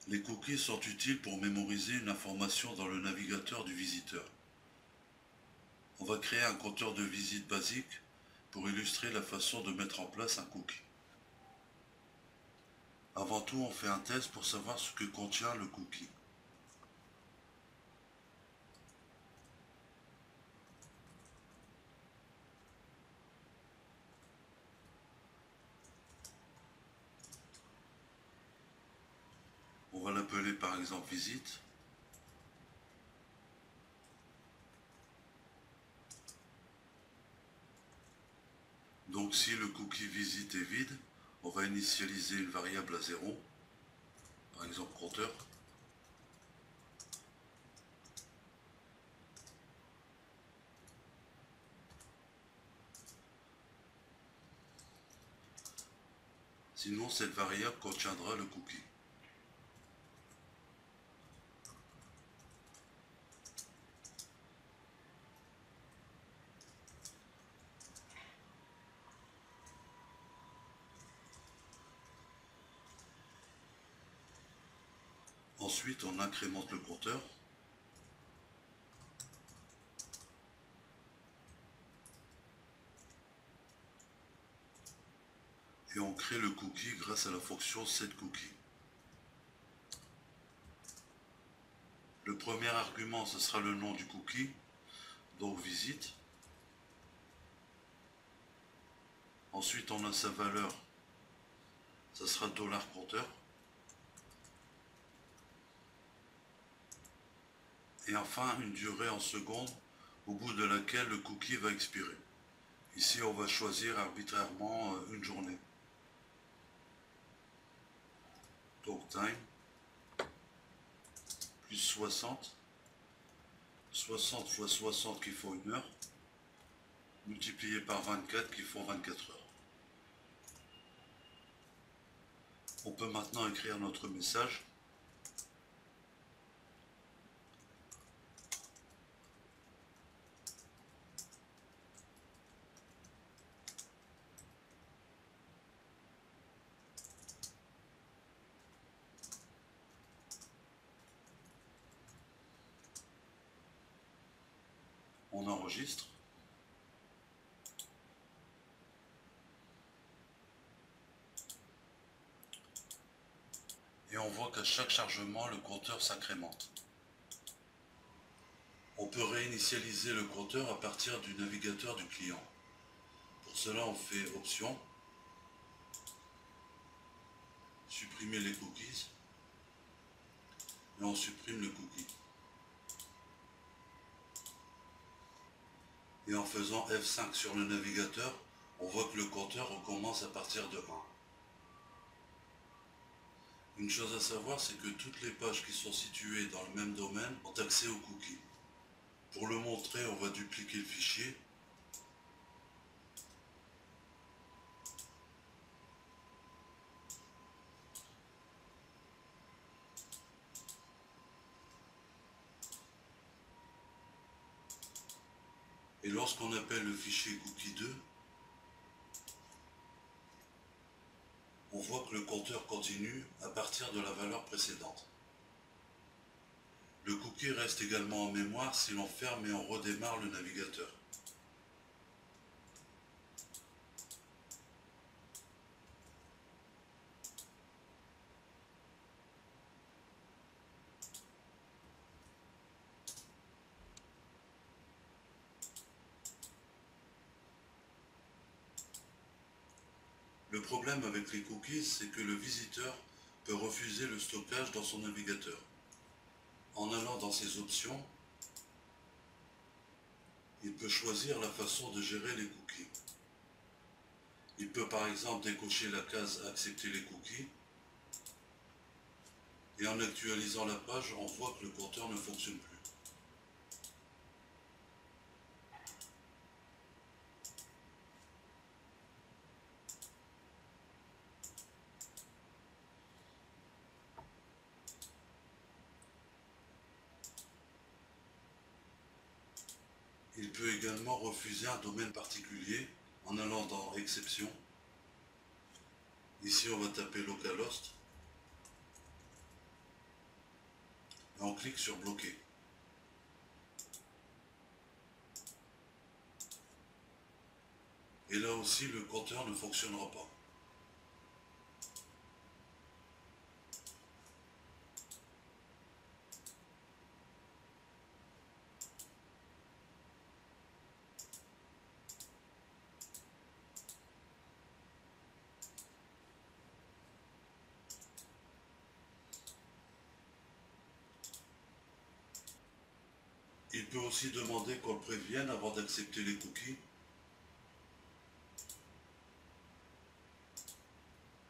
Les cookies sont utiles pour mémoriser une information dans le navigateur du visiteur. On va créer un compteur de visite basique pour illustrer la façon de mettre en place un cookie. Avant tout, on fait un test pour savoir ce que contient le cookie. On va l'appeler par exemple visite. Donc si le cookie visite est vide, on va initialiser une variable à 0, par exemple compteur. Sinon, cette variable contiendra le cookie. Ensuite, on incrémente le compteur. Et on crée le cookie grâce à la fonction setCookie. Le premier argument, ce sera le nom du cookie, donc visite. Ensuite, on a sa valeur, ça sera $compteur. Et enfin, une durée en secondes, au bout de laquelle le cookie va expirer. Ici, on va choisir arbitrairement une journée. Donc time, plus 60. 60 fois 60 qui font 1 heure, multiplié par 24 qui font 24 heures. On peut maintenant écrire notre message. On enregistre. Et on voit qu'à chaque chargement, le compteur s'incrémente. On peut réinitialiser le compteur à partir du navigateur du client. Pour cela, on fait Option, supprimer les cookies, et on supprime le cookie. Et en faisant F5 sur le navigateur, on voit que le compteur recommence à partir de 1. Une chose à savoir, c'est que toutes les pages qui sont situées dans le même domaine ont accès aux cookies. Pour le montrer, on va dupliquer le fichier. Et lorsqu'on appelle le fichier cookie2, on voit que le compteur continue à partir de la valeur précédente. Le cookie reste également en mémoire si l'on ferme et on redémarre le navigateur. Le problème avec les cookies, c'est que le visiteur peut refuser le stockage dans son navigateur. En allant dans ses options, il peut choisir la façon de gérer les cookies. Il peut par exemple décocher la case « Accepter les cookies » et en actualisant la page, on voit que le compteur ne fonctionne plus. Il peut également refuser un domaine particulier en allant dans Exception. Ici, on va taper localhost. On clique sur bloquer. Et là aussi, le compteur ne fonctionnera pas. Il peut aussi demander qu'on le prévienne avant d'accepter les cookies.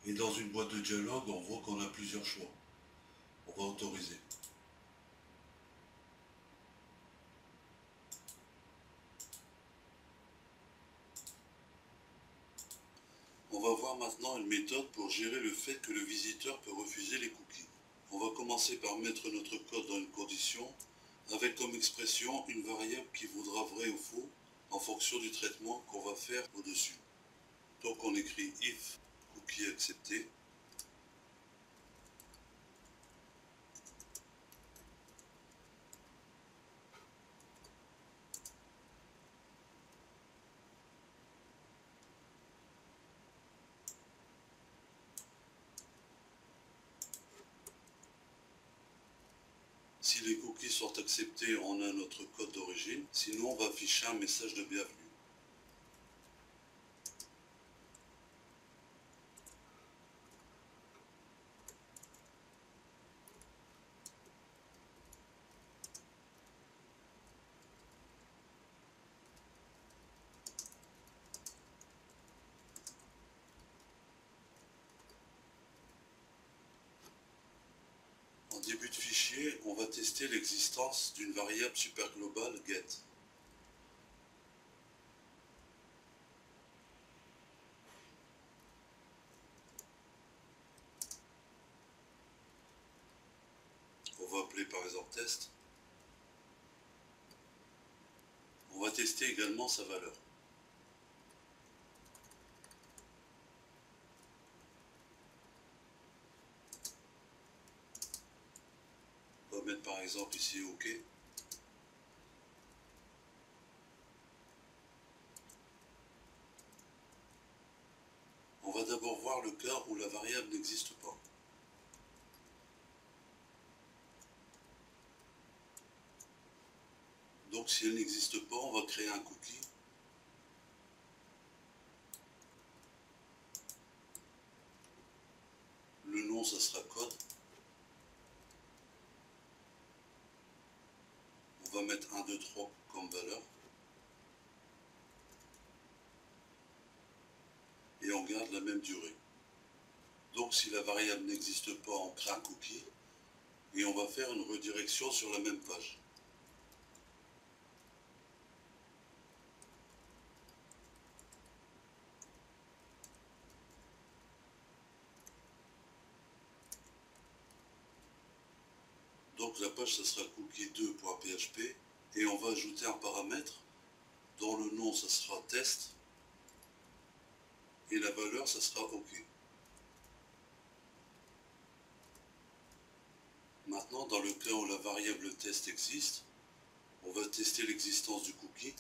Et dans une boîte de dialogue, on voit qu'on a plusieurs choix. On va autoriser. On va voir maintenant une méthode pour gérer le fait que le visiteur peut refuser les cookies. On va commencer par mettre notre code dans une condition avec comme expression une variable qui vaudra vrai ou faux en fonction du traitement qu'on va faire au-dessus. Donc on écrit if cookie accepté. Si les cookies sont acceptés, on a notre code d'origine, sinon on va afficher un message de bienvenue. En début de fichier, on va tester l'existence d'une variable superglobale get. On va appeler par exemple test. On va tester également sa valeur. On va mettre par exemple ici OK. On va d'abord voir le cas où la variable n'existe pas. Donc si elle n'existe pas, on va créer un cookie. Le nom, ça sera code. On va mettre 1, 2, 3 comme valeur. Et on garde la même durée. Donc si la variable n'existe pas, on crée un cookie. Et on va faire une redirection sur la même page. Donc la page, ça sera cookie2.php. Et on va ajouter un paramètre dont le nom, ça sera test. Et la valeur, ça sera OK. Maintenant, dans le cas où la variable test existe, on va tester l'existence du cookie.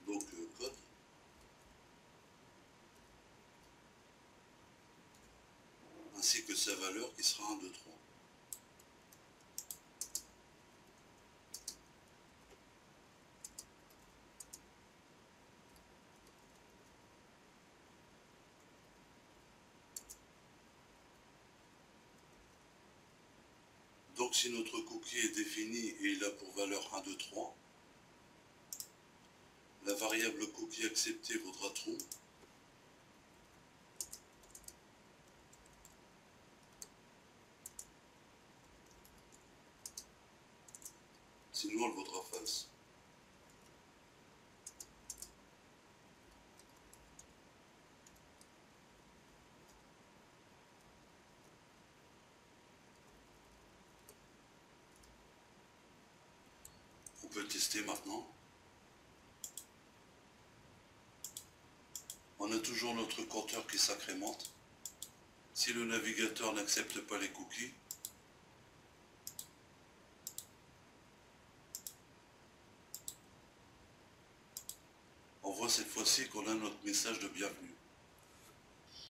Donc code. Ainsi que sa valeur qui sera 1, 2, 3. Donc si notre cookie est défini et il a pour valeur 1, 2, 3, la variable cookie acceptée vaudra true. Sinon elle vaudra false. peut tester maintenant. On a toujours notre compteur qui s'incrémente. Si le navigateur n'accepte pas les cookies, on voit cette fois-ci qu'on a notre message de bienvenue.